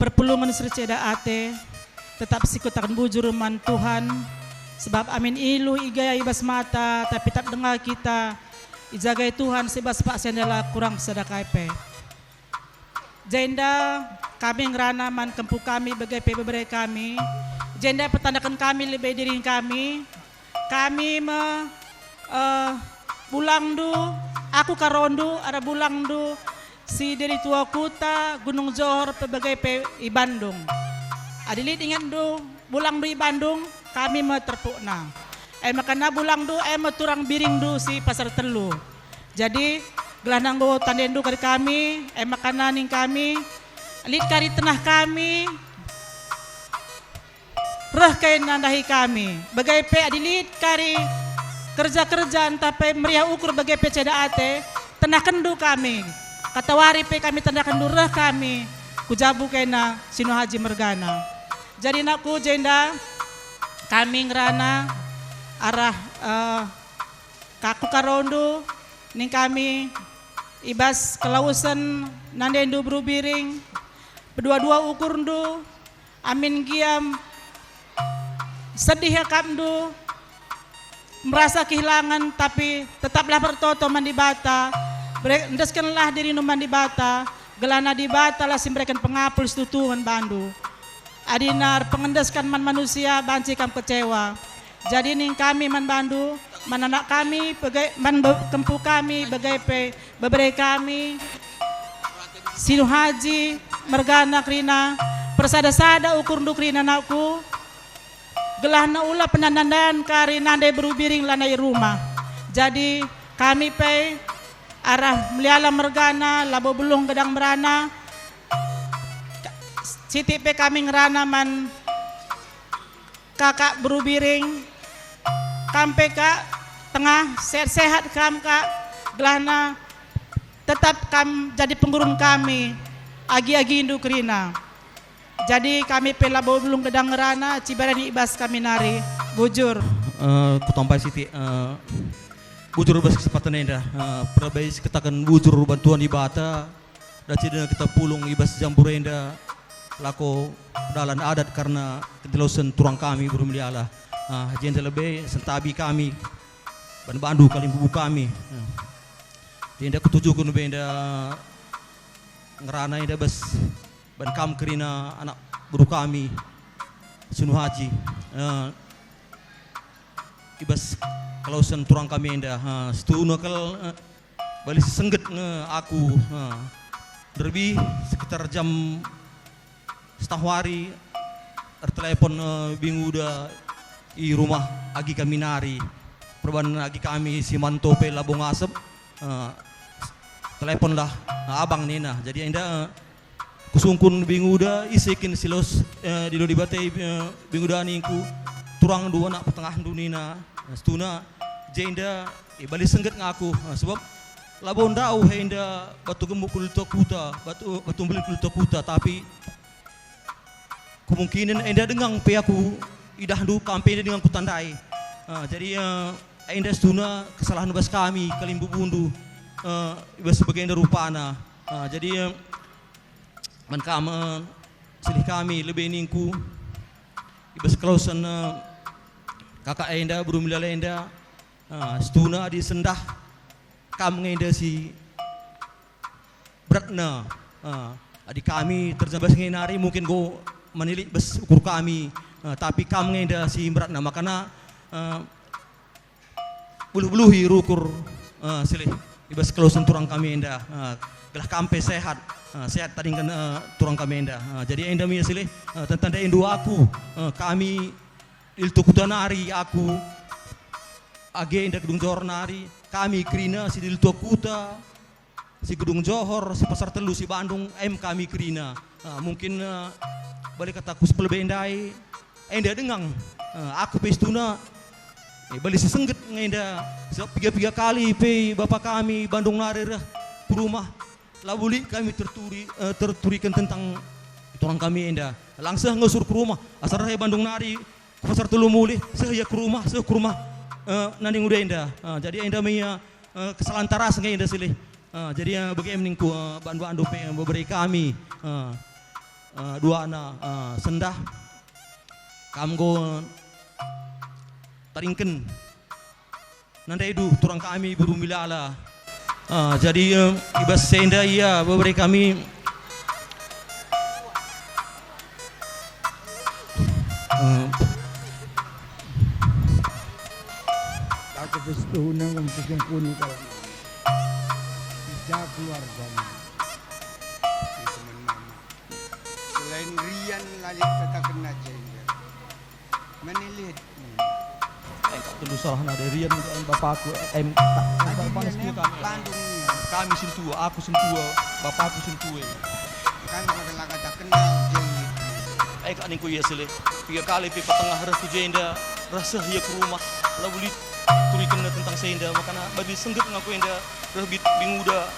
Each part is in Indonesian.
perpulungan serceda ate tetap sikutakan bujur man Tuhan sebab amin ilu igaya ibas mata tapi tak dengar kita ijagai Tuhan sebab paksa adalah kurang sedekah pe jenda kami ngerana man kempu kami bagai pe beberapa kami jenda pertandakan kami lebih diri kami bulang du aku karondu ada bulang du si dari tua kuta Gunung Johor sebagai i Bandung. Adilit ingat du bulang du i Bandung kami terpukna. Makana bulang du turang biring du si pasar telu. Jadi gelandang du tanden du kami makana ning kami alit kari tenah kami reh kain nandahi kami. Bagai pe adilit kari kerja-kerjaan tapi meriah ukur bagai pe ceda ate tenah kendu kami. Katawari pe kami tandakan durah kami kujabu kena Sinu Haji Mergana. Jadi nakku jenda kami ngerana arah kaku karondu ning kami ibas kelausan nandendu berubiring berdua-dua ukurndu amin giam sedih ya kamdu merasa kehilangan tapi tetaplah bertoto mandi bata. Endaskanlah diri numan di bata, gelana di bata lah simbrekan pengapul setutuhan bandu. Adinar pengendaskan man manusia banci kam kecewa. Jadi ning kami man bandu, man anak kami, man kempu kami, bagai pe beberei kami. Sinu Haji Mergana krina persada-sada ukur nduk krina naku. Gelana ulah penandandan kari nande berubiring lanai rumah. Jadi kami pe arah Meliala Mergana, Labo Belung Gedang Merana, Siti pe kami ngerana man kakak berubiring, kampe kak tengah sehat-sehat kam kak, gelana tetap kam jadi penggurun kami, agi-agi indu kerina. Jadi kami pe Labo Belung Gedang Merana, Cibarani ibas kami nari, bujur. Kutampai Siti. Bujur bas kesempatan enda perbaiki katakan bujur bantuan di bata dan tidak kita pulung ibas jambure enda lako dalan adat karena kedelosan turang kami berumliala hajian lebih sentabi kami ban bandu kalim bubu kami enda ketujuh kun enda ngerana enda bas ban kam kerina anak buru kami Sinu Haji ibas kalau turang kami enda setuna kal bali sengget aku derbi sekitar jam setengah hari tertelepon bingu udah i rumah agi kami nari perban agi kami si mantope labong asep telepon lah abang nena jadi enda kusungkun bingu udah isikin silos di lo dibatei bingu udah ningku turang dua nak petengah dunina setuna jenda bali sengget ngaku sebab labon dau henda batu gemuk kulto kuta batu beli kulto kuta tapi kemungkinan enda dengang pe aku idah du kampe dengan kutandai jadi enda setuna kesalahan bas kami kalimbu bundu ibas sebagai enda rupana jadi man kama silih kami lebih ningku ibas kelausan kakak enda belum milala enda setuna di sendah kam ngenda si beratna adik kami terjebak ngenari mungkin go menilik bes ukur kami tapi kam ngenda si beratna makana bulu-buluhi rukur silih ibas kelausan turang kami enda gelah kampe sehat sehat tadi kan turang kami enda jadi enda mi silih tentang indu aku kami iltu kutanari aku agenda Gedung Johor nari kami krina si iltu kuta si Gedung Johor si Pasar Telu si Bandung kami krina mungkin balik kataku sepelebendai enda dengang aku pestuna balik si sengget ngenda tiga kali pe bapak kami Bandung nari ke rumah labuli kami terturikan tentang orang kami enda langsung ngesur ke rumah asal Bandung nari Pasar Telu muli saya ke rumah nanding udah indah jadi indah mia kesalahan taras nggak indah silih jadi bagaimana ningku bandu pe memberi kami dua anak sendah kamgo taringken nanda itu turang kami buru milala. Jadi ibas senda ia beberapa kami Aku pestuhunan kung sesungguhnya kalau tidak keluarga ini teman mama. Selain Rian lalit katakan aja ya. Menilit. tak perlu salah ada Rian bapakku bapakku Bandungnya. kami sentua aku sentua bapakku sentua Kan adalah kata kenal jadi. kak ningku ya sele 3 kali pi petengah restu jenda rasa ya ke rumah lalu turi kena tentang senda makanya bagi senggep ngaku enda rebit binguda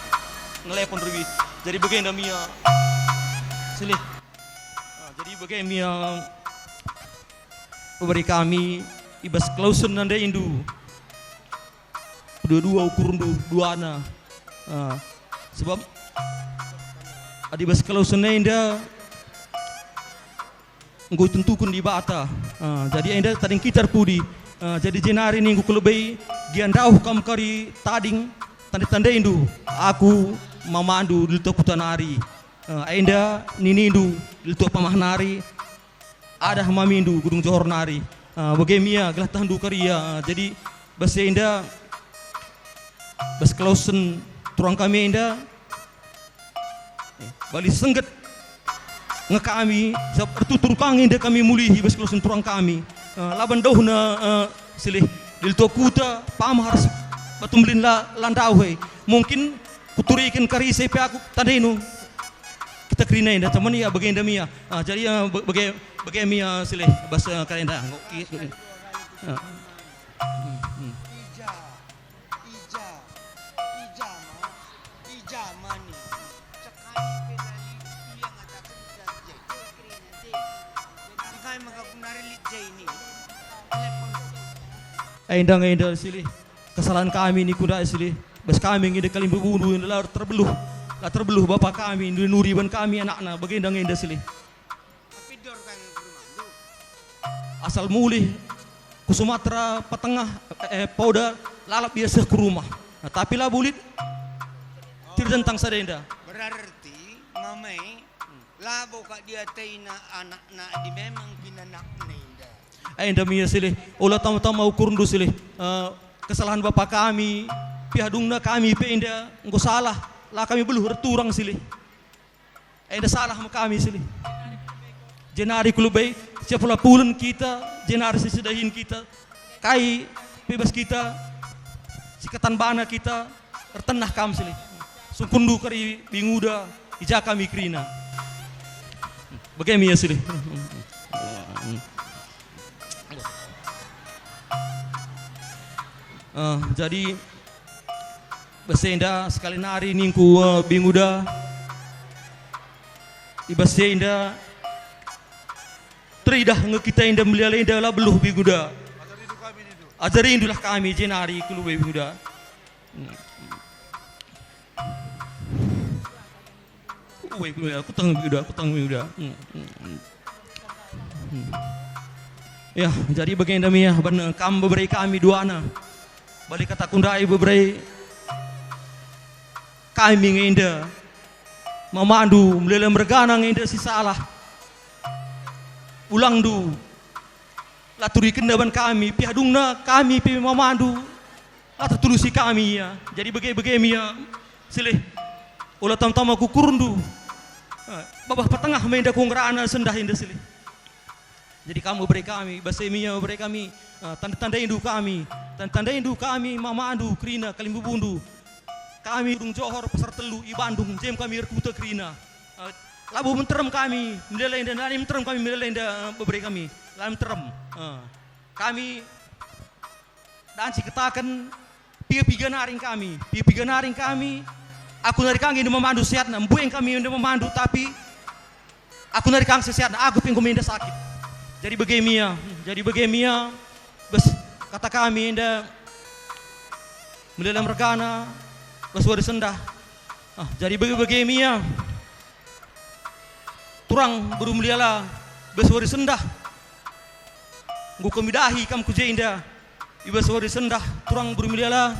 ngelepon rebit jadi bagaimana mia sele jadi bagaimana mia beri kami ibas klausen nanda indu dua ukur dua anak sebab adibas klausen nanda nggo tentukan di bata jadi enda tading kitar pudi jadi jenari ning ku lebih giandau kam kari tading tanda indu aku mamandu dilto kutanari enda ninindu dilto pamahnari ada mamindu gudung johor nari bagemia gelah tahandu karia jadi bas enda bas klausen turang kami enda bali sengget ngekami sebab tertutur kangin de kami mulihi bas klausen turang kami laban dauhna silih dilto kuta pamhar batumlin landau he mungkin kuturikan kari sepe aku tadenu kita kerina inda teman ya bagenda mia jadi bagai mia silih bas karenda Ija mani. Sekali penali yang ada kerja. Kaya makapunarilit jay ini. Indah silih kesalahan kami ni kuda silih bas kami ngide kalim bebunuh lah terbeluh bapak kami nuriban kami anak-anak bagenda indah silih Tapi dor kan rumah. asal mulih ke Sumatera Petengah Pauda lalap biasa ke rumah tapi lah bulit tentang sadenda Berarti mamai labo kak dia taina anak na di memang pinanak nenda. indah mia silih ulah tamu-tamu ukur ndu silih kesalahan bapak kami pihadungna kami pe indah engko salah lah kami beluh returang silih indah salah sama kami silih jenari kulubai siapa pulen kita jenari sesudahin kita kai bebas kita sikatan bana kita tertenah kam silih sungkundu kari binguda ija kami krina bagaimana silih jadi basenda sekali nari ningku binguda ibasenda teridah ngekita indah melihat indah lah beluh binguda ajari indulah kami jenari kuluwe binguda aku tanggung binguda ya jadi bagaimana mia benar kamu beri kami dua anak balik kata kundai beberapa kami ngenda memandu melelem mergana ngenda si salah ulang du laturi kendaban kami pihadungna kami pi memandu atau tulusi kami ya jadi bagaimana ya silih ulah tam-tam aku kurundu babah petengah menda kungrana sendah indah silih jadi kamu beri kami basemia beri kami tanda-tanda indu kami tanda indu kami mamandu krina kalimbu bundu kami dung Johor pasar telu i Bandung jem kami rekuta krina labu menterem kami mendelenda nani menterem kami mendelenda beri kami lalu menterem kami dan si ketakan piga naring kami aku nari kang ini memandu sehat na mbueng kami ini memandu tapi aku nari kang sehat na aku pinggu minda sakit jadi bagaimana bes kata kami indah melihat merkana bes wari sendah jadi bagaimana turang buru meliala beswari sendah ngu kamidahi kam kujenda ibaswari sendah turang buru meliala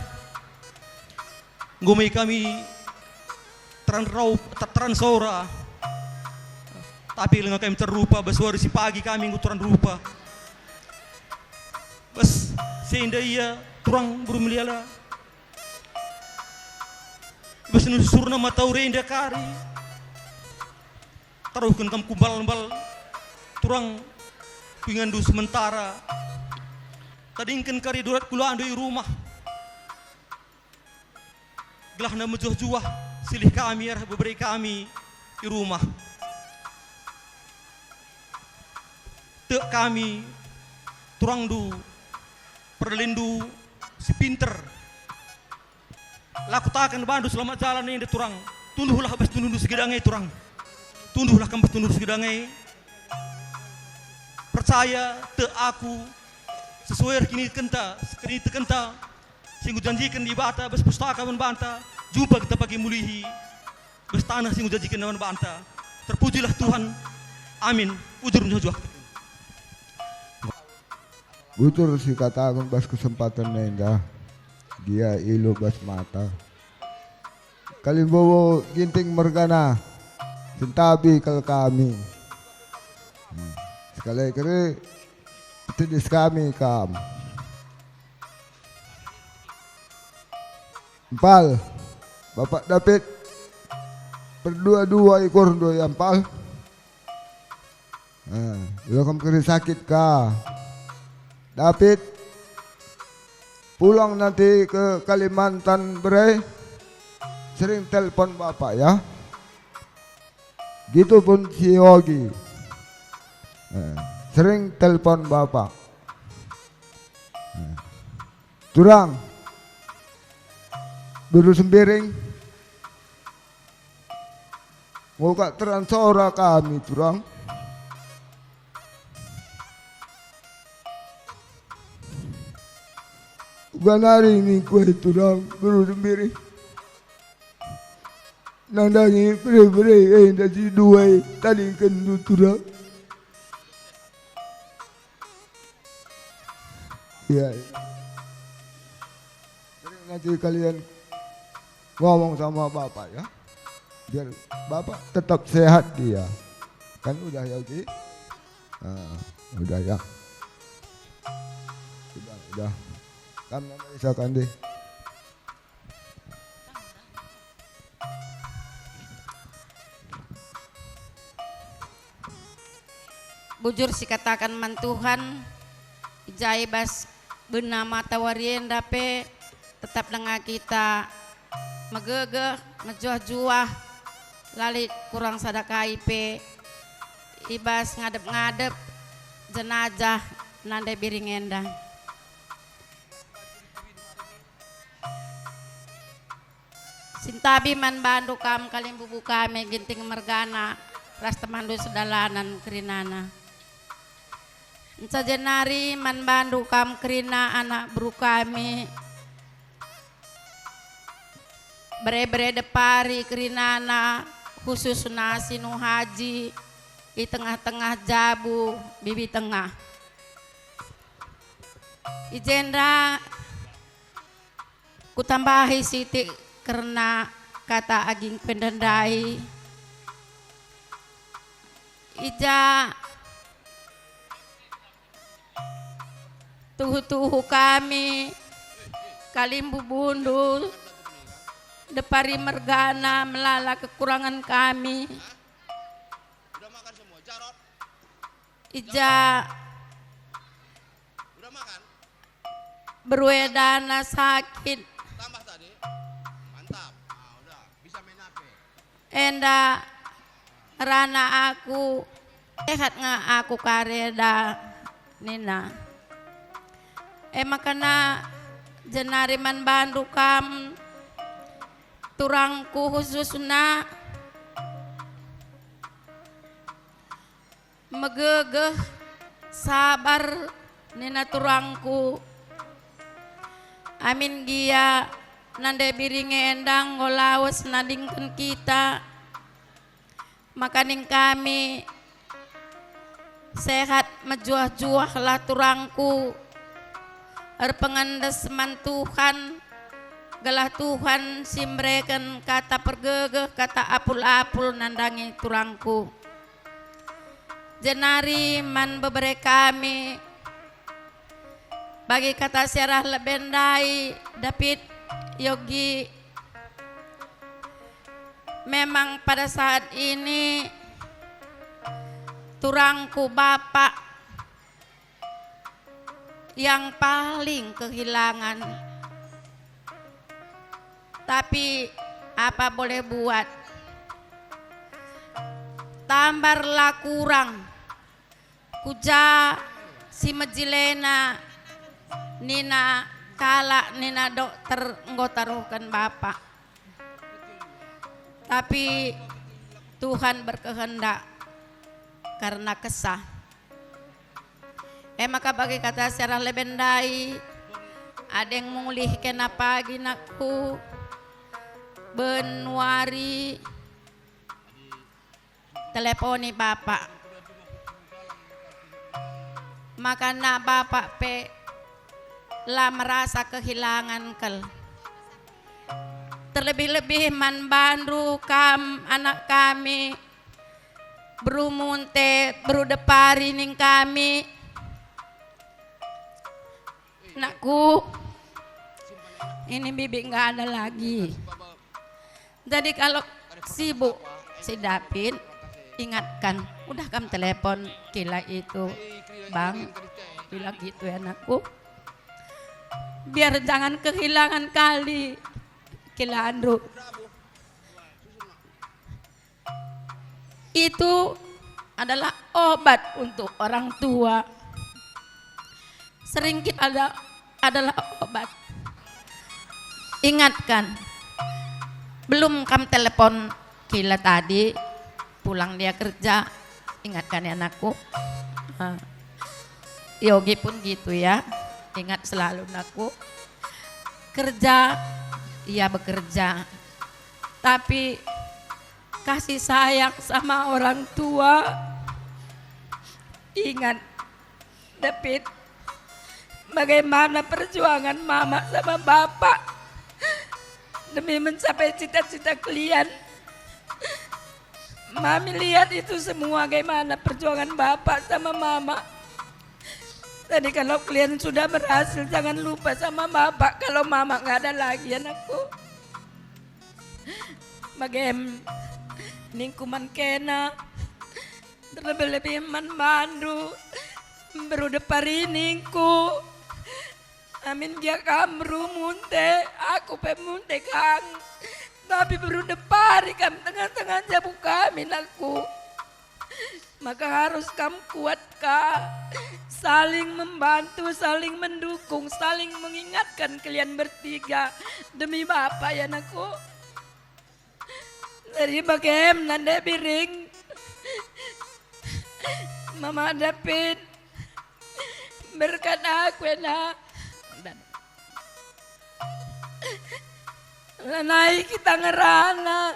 ngomai kami teran sora tapi lengan kami terrupa beswari si pagi kami ngu teran rupa bas sehingga ia turang buru meliala bas nusurna matau renda kari taruhkan kam kumbal-mbal turang pingandu sementara tadingkan kari durat kula andoi rumah gelah na mejuah-juah silih kami arah beberi kami di rumah te kami turang du perlindu si pinter laku takan bandu selamat jalan ini turang tunduhlah bes tundu segedangai turang tunduhlah kembali tundu segedangai percaya te aku sesuai kini kenta singgu janjikan di bata bes pustaka membanta jumpa kita pagi mulihi bes tanah singgu janjikan dengan banta terpujilah Tuhan amin ujur menjuah Butur si katakan bas kesempatan nenda dia ilu bas mata kalimbowo ginting mergana sentabi kal kami sekali kere petidis kami kam empal Bapak David berdua-dua ekor doi empal kam kere sakit ka David pulang nanti ke Kalimantan Bre sering telepon bapak ya gitu pun si Yogi sering telepon bapak turang dulu sembiring muka transora kami turang ganari ni kue turang dulu sembiring nandangi bere-bere dari dua tadi kendu turang ya sering nanti kalian ngomong sama bapak ya biar bapak tetap sehat dia kan udah ya Uji udah ya udah kamu bisa kan deh bujur si katakan mantuhan ijai bas benama tawarien dape tetap dengan kita megege mejuah-juah lali kurang sadakai pe ibas ngadep-ngadep jenazah nanda biring endang sintabi man bandu kam kalim bubu kami ginting mergana ras temandu sedalanan kerinana Sajenari man bandu kam kerina anak bru kami bere-bere depari kerinana khusus nasi nu haji di tengah-tengah jabu bibi tengah ijendra kutambahi siti karena kata aging pendendai ija tuhu-tuhu kami kalimbu bundul depari mergana melala kekurangan kami udah makan semua Jarot ija udah makan berwedana sakit tambah tadi mantap udah bisa main HP enda rana aku sehat nga aku kareda nina makana jenari man bandu kam turangku khususna megegeh sabar nina turangku amin gia nande biringe endang ngolawas nadingken kita makaning kami sehat mejuah-juah lah turangku pengandes man Tuhan gelah Tuhan simbreken kata pergegeh kata apul-apul nandangi turangku jenari man bebere kami bagi kata Serah Lebendai David Yogi memang pada saat ini turangku bapak yang paling kehilangan. Tapi apa boleh buat? Tambarlah kurang. Kuja si Mejilena Nina kala Nina dokter nggotaruhkan bapak. Tapi Tuhan berkehendak karena kesah. Maka bagi kata Serah Lebendai ada yang mulih kena pagi nakku Benuari teleponi bapak maka nak bapak pe lah merasa kehilangan kel terlebih-lebih man bandu kam anak kami berumunte berudepari ning kami nakku ini bibi nggak ada lagi. Jadi kalau sibuk si David ingatkan, udah kamu telepon kila itu bang, bilang gitu ya anakku, biar jangan kehilangan kali kila Andrew. Itu adalah obat untuk orang tua. Sering kita adalah obat. Ingatkan. Belum kamu telepon kila tadi pulang dia kerja, ingatkan ya anakku. Yogi pun gitu ya, ingat selalu anakku. Kerja, ia bekerja, tapi kasih sayang sama orang tua. Ingat, David, bagaimana perjuangan mama sama bapak demi mencapai cita-cita kalian. Mami lihat itu semua bagaimana perjuangan bapak sama mama. Tadi kalau kalian sudah berhasil jangan lupa sama bapak kalau mama nggak ada lagi anakku. Bagaimana ningkuman kena terlebih-lebih man mandu berudepari ningku. Amin dia kamru munte, aku pemunte kang. Tapi berudepari kam tengah-tengah jabu kami aku. Maka harus kamu kuat kak. Saling membantu, saling mendukung, saling mengingatkan kalian bertiga. Demi bapak ya anakku. Dari bagaimana nanda biring. Mama David. Berkat aku enak. Lanai kita ngerana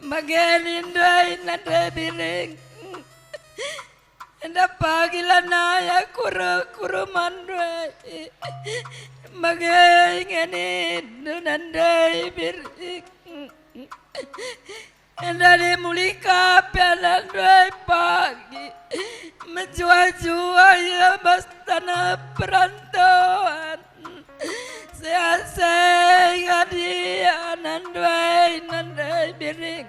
bagian indai nada biring enda pagi lanai kuru mandai bagian ini nandai biring enda dimulika pialan dua pagi menjual-jual ya bastana perantauan Seasai gadia nandai biring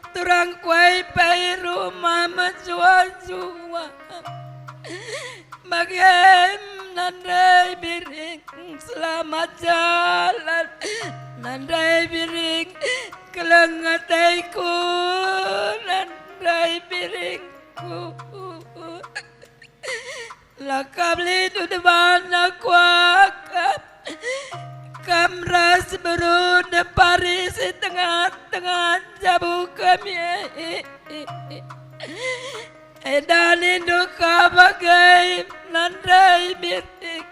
turang kuai pai rumah menjual-jual bagian nandai biring selamat jalan nandai biring kelengataiku nandai biringku lakabli tu demana kuakap kamras berunda Paris tengah-tengah jabu kami edan induka bagai nandai bitik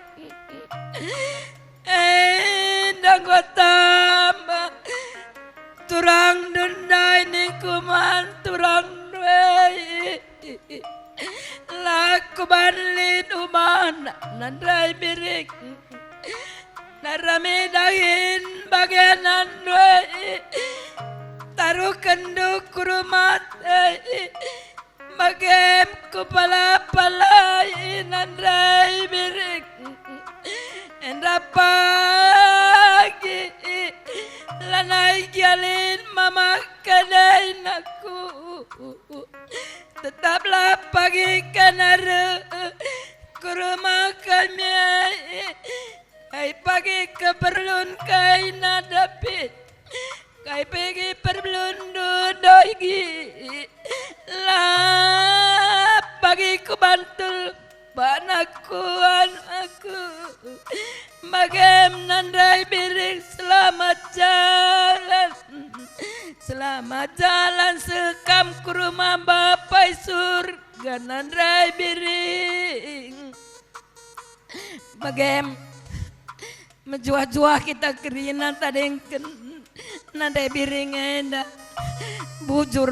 endang watamba turang dundai niku nandai birik narame dahin bagianan doi taruh kenduk kurumat bagem kepala palai nandai birik enda pagi lanai gyalin mama kadai naku tetaplah pagi kanara ke rumah kami hai pagi keperluan kai nadapit kai pergi perlun doigi lah pagi ku bantul banakuan aku magem nandai biring selamat jalan sekam ke rumah bapai surga nandai biring magem menjuah-juah kita kerina tadengken nandai biring enda bujur